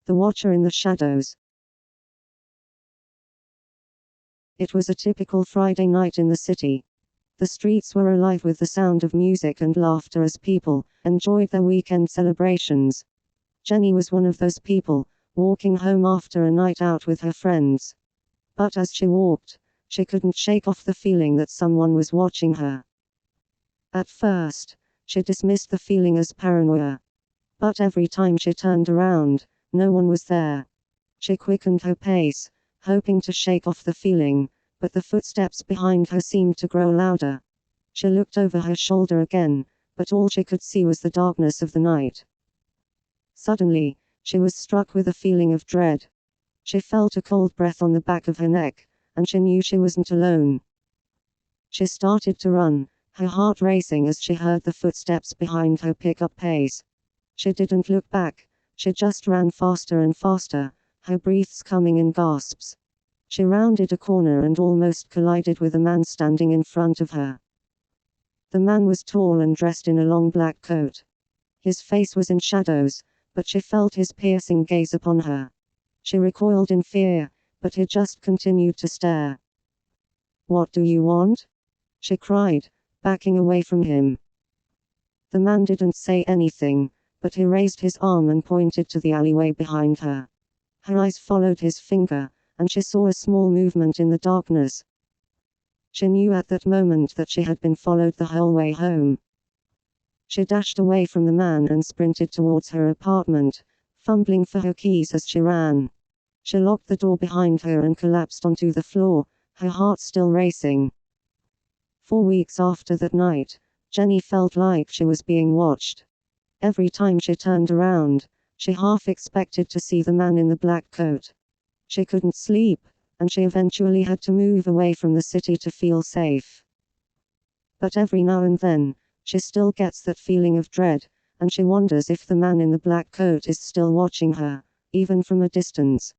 The Watcher in the Shadows. It was a typical Friday night in the city. The streets were alive with the sound of music and laughter as people enjoyed their weekend celebrations. Jenny was one of those people, walking home after a night out with her friends. But as she walked, she couldn't shake off the feeling that someone was watching her. At first, she dismissed the feeling as paranoia. But every time she turned around, no one was there. She quickened her pace, hoping to shake off the feeling, but the footsteps behind her seemed to grow louder. She looked over her shoulder again, but all she could see was the darkness of the night. Suddenly, she was struck with a feeling of dread. She felt a cold breath on the back of her neck, and she knew she wasn't alone. She started to run, her heart racing as she heard the footsteps behind her pick up pace. She didn't look back, she just ran faster and faster, her breaths coming in gasps. She rounded a corner and almost collided with a man standing in front of her. The man was tall and dressed in a long black coat. His face was in shadows, but she felt his piercing gaze upon her. She recoiled in fear, but he just continued to stare. "What do you want?" she cried, backing away from him. The man didn't say anything, but he raised his arm and pointed to the alleyway behind her. Her eyes followed his finger, and she saw a small movement in the darkness. She knew at that moment that she had been followed the whole way home. She dashed away from the man and sprinted towards her apartment, fumbling for her keys as she ran. She locked the door behind her and collapsed onto the floor, her heart still racing. 4 weeks after that night, Jenny felt like she was being watched. Every time she turned around, she half expected to see the man in the black coat. She couldn't sleep, and she eventually had to move away from the city to feel safe. But every now and then, she still gets that feeling of dread, and she wonders if the man in the black coat is still watching her, even from a distance.